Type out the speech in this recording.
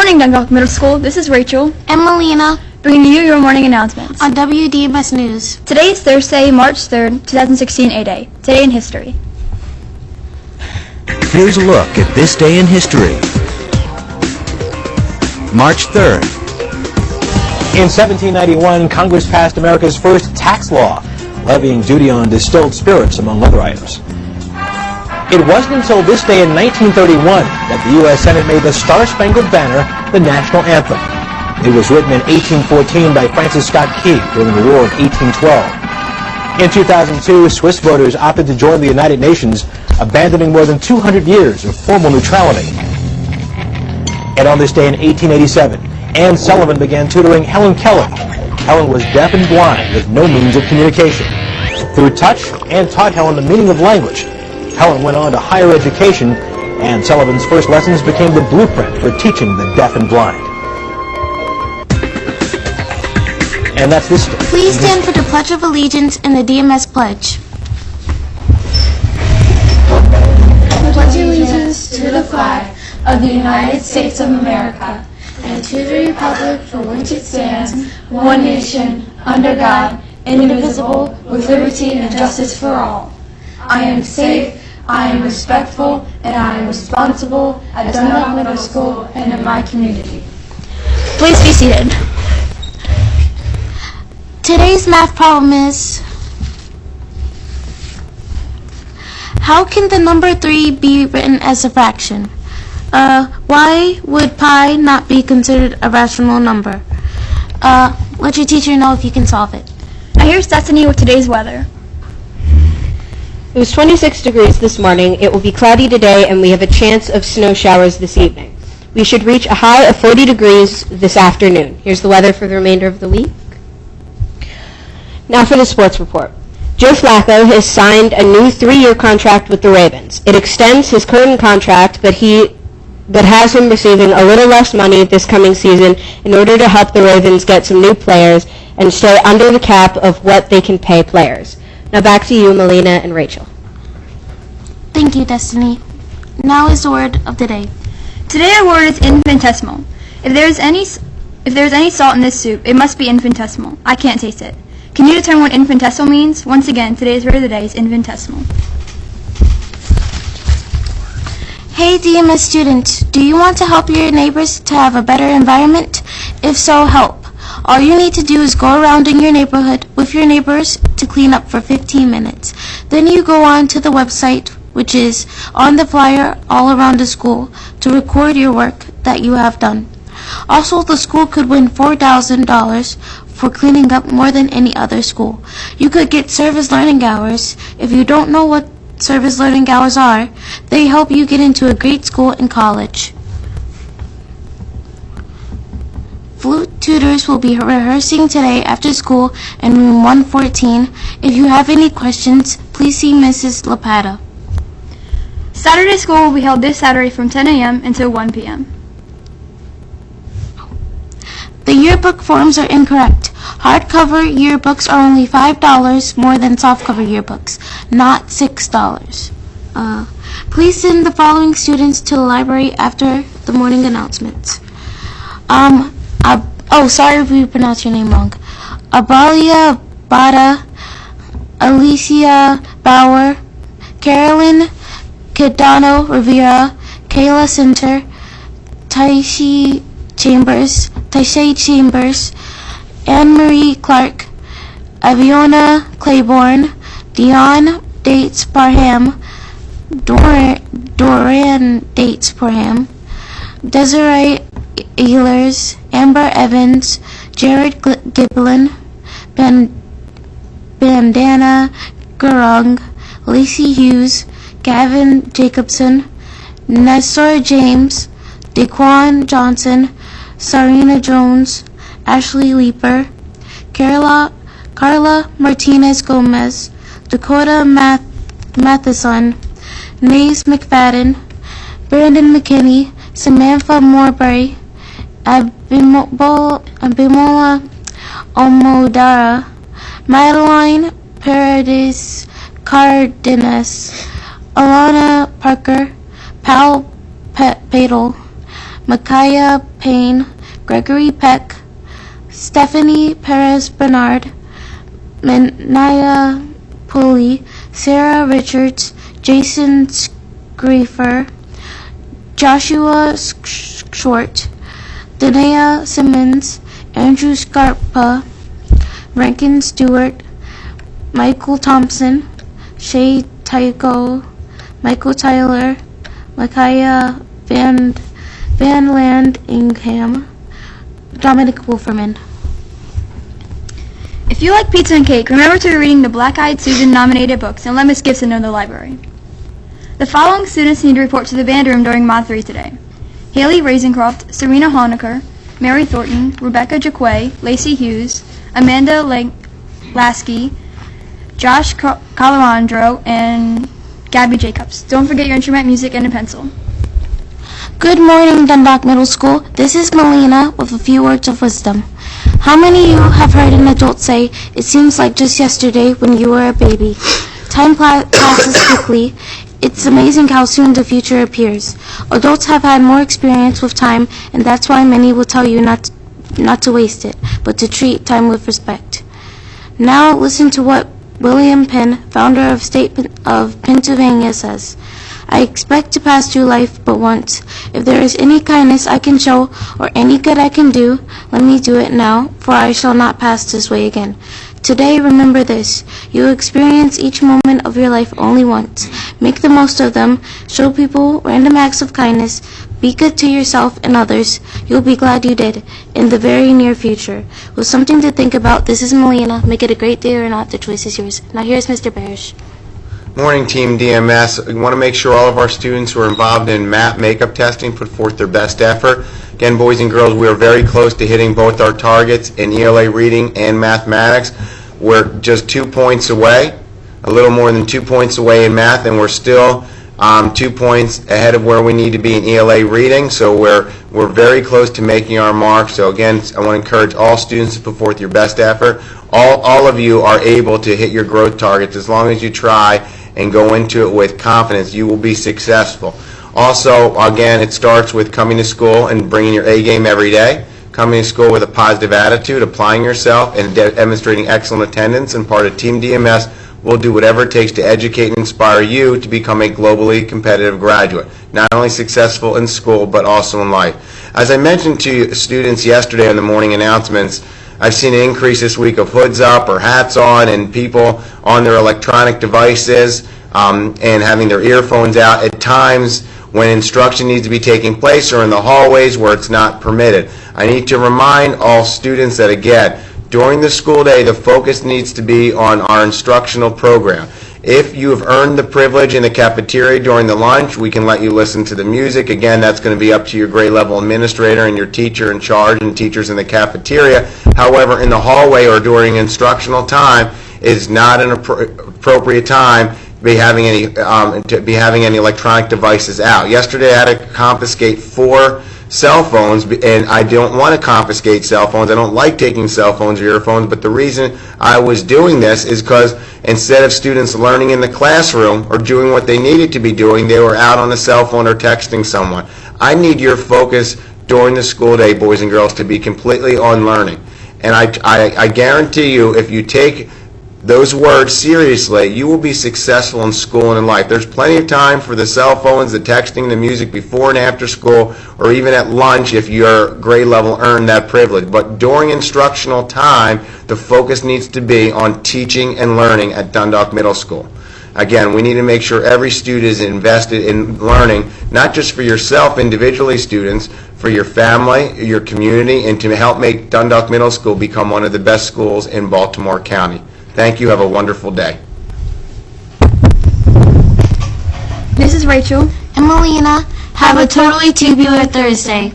morning, Dundalk Middle School. This is Rachel and Melina, bringing you your morning announcements on WDMS News. Today is Thursday, March 3rd, 2016, A-Day. Today in history. Here's a look at this day in history. March 3rd. In 1791, Congress passed America's first tax law, levying duty on distilled spirits, among other items. It wasn't until this day in 1931 that the U.S. Senate made the Star-Spangled Banner the national anthem. It was written in 1814 by Francis Scott Key during the War of 1812. In 2002, Swiss voters opted to join the United Nations, abandoning more than 200 years of formal neutrality. And on this day in 1887, Anne Sullivan began tutoring Helen Keller. Helen was deaf and blind with no means of communication. Through touch, Anne taught Helen the meaning of language. Helen went on to higher education, and Sullivan's first lessons became the blueprint for teaching the deaf and blind. And that's this day. Please stand for the Pledge of Allegiance and the DMS Pledge. I pledge allegiance to the flag of the United States of America and to the republic for which it stands, one nation, under God, indivisible, with liberty and justice for all. I am safe, I am respectful, and I am responsible at Dundalk Middle School and in my community. Please be seated. Today's math problem is, how can the number 3 be written as a fraction? Why would pi not be considered a rational number? Let your teacher know if you can solve it. Now here's Destiny with today's weather. It was 26 degrees this morning. It will be cloudy today, and we have a chance of snow showers this evening. We should reach a high of 40 degrees this afternoon. Here's the weather for the remainder of the week. Now for the sports report. Joe Flacco has signed a new 3-year contract with the Ravens. It extends his current contract, but has him receiving a little less money this coming season in order to help the Ravens get some new players and stay under the cap of what they can pay players. Now back to you, Melina and Rachel. Thank you, Destiny. Now is the word of the day. Today our word is infinitesimal. If there is any salt in this soup, it must be infinitesimal. I can't taste it. Can you determine what infinitesimal means? Once again, today's word of the day is infinitesimal. Hey DMS students, do you want to help your neighbors to have a better environment? If so, help. All you need to do is go around in your neighborhood with your neighbors to clean up for 15 minutes. Then you go on to the website, which is on the flyer all around the school, to record your work that you have done. Also, the school could win $4,000 for cleaning up more than any other school. You could get service learning hours. If you don't know what service learning hours are, they help you get into a great school and college. Flute tutors will be rehearsing today after school in room 114. If you have any questions, please see Mrs. Lapata. Saturday school will be held this Saturday from 10 a.m. until 1 p.m. The yearbook forms are incorrect. Hardcover yearbooks are only $5 more than softcover yearbooks, not $6. Please send the following students to the library after the morning announcements. Sorry if we pronounced your name wrong. Abalia Bada, Alicia Bauer, Carolyn Cadano Rivera, Kayla Center, Taishay Chambers, Anne-Marie Clark, Aviona Claiborne, Dion Dates Parham, Doran Dates Parham, Desiree Ehlers, Amber Evans, Jared Giblin, Bandana Gurung, Lacey Hughes, Gavin Jacobson, Nestor James, Daquan Johnson, Sarina Jones, Ashley Leeper, Carla Martinez Gomez, Dakota Matheson, Nays McFadden, Brandon McKinney, Samantha Morbury, Abimola Omodara, Madeline Paradis Cardenas, Alana Parker, Pal Padel, Micaiah Payne, Gregory Peck, Stephanie Perez Bernard, Menaya Pulley, Sarah Richards, Jason Screefer, Joshua Short, Danae Simmons, Andrew Scarpa, Rankin Stewart, Michael Thompson, Shay Tycho, Michael Tyler, Micaiah Van Land Ingham, Dominic Wolferman. If you like pizza and cake, remember to be reading the Black-Eyed Susan nominated books and let Miss Gibson know the library. The following students need to report to the band room during Mod 3 today: Haley Razencroft, Serena Honecker, Mary Thornton, Rebecca Jaquay, Lacey Hughes, Amanda Lasky, Josh Calandro, and Gabby Jacobs. Don't forget your instrument, music, and a pencil. Good morning, Dundalk Middle School. This is Melina with a few words of wisdom. How many of you have heard an adult say, "It seems like just yesterday when you were a baby"? Time passes quickly. It's amazing how soon the future appears. Adults have had more experience with time, and that's why many will tell you not to waste it, but to treat time with respect. Now listen to what William Penn, founder of State of Pennsylvania, says. I expect to pass through life but once. If there is any kindness I can show or any good I can do, let me do it now, for I shall not pass this way again. Today, remember this. You experience each moment of your life only once. Make the most of them. Show people random acts of kindness. Be good to yourself and others. You'll be glad you did in the very near future. With something to think about, this is Melina. Make it a great day or not, the choice is yours. Now here's Mr. Barish. Morning, Team DMS. We want to make sure all of our students who are involved in MAP makeup testing put forth their best effort. Again, boys and girls, we are very close to hitting both our targets in ELA reading and mathematics. We're just 2 points away, a little more than 2 points away in math, and we're still 2 points ahead of where we need to be in ELA reading. So we're very close to making our mark. So again, I want to encourage all students to put forth your best effort. All of you are able to hit your growth targets as long as you try and go into it with confidence. You will be successful. Also, again, it starts with coming to school and bringing your A game every day, coming to school with a positive attitude, applying yourself, and demonstrating excellent attendance. And part of Team DMS will do whatever it takes to educate and inspire you to become a globally competitive graduate, not only successful in school but also in life. As I mentioned to students yesterday in the morning announcements, I've seen an increase this week of hoods up or hats on and people on their electronic devices and having their earphones out at times when instruction needs to be taking place or in the hallways where it's not permitted. I need to remind all students that, again, during the school day, the focus needs to be on our instructional program. If you have earned the privilege in the cafeteria during the lunch, we can let you listen to the music. Again, that's going to be up to your grade level administrator and your teacher in charge and teachers in the cafeteria. However, in the hallway or during instructional time is not an appropriate time to be having any electronic devices out. Yesterday, I had to confiscate 4 cell phones, and I don't want to confiscate cell phones. I don't like taking cell phones or earphones, but the reason I was doing this is because instead of students learning in the classroom or doing what they needed to be doing, they were out on the cell phone or texting someone. I need your focus during the school day, boys and girls, to be completely on learning. And I guarantee you, if you take those words seriously, you will be successful in school and in life. There's plenty of time for the cell phones, the texting, the music before and after school, or even at lunch if your grade level earned that privilege. But during instructional time, the focus needs to be on teaching and learning at Dundalk Middle School. Again, we need to make sure every student is invested in learning, not just for yourself individually, students, for your family, your community, and to help make Dundalk Middle School become one of the best schools in Baltimore County. Thank you. Have a wonderful day. This is Rachel. And Melina, have a totally tubular Thursday.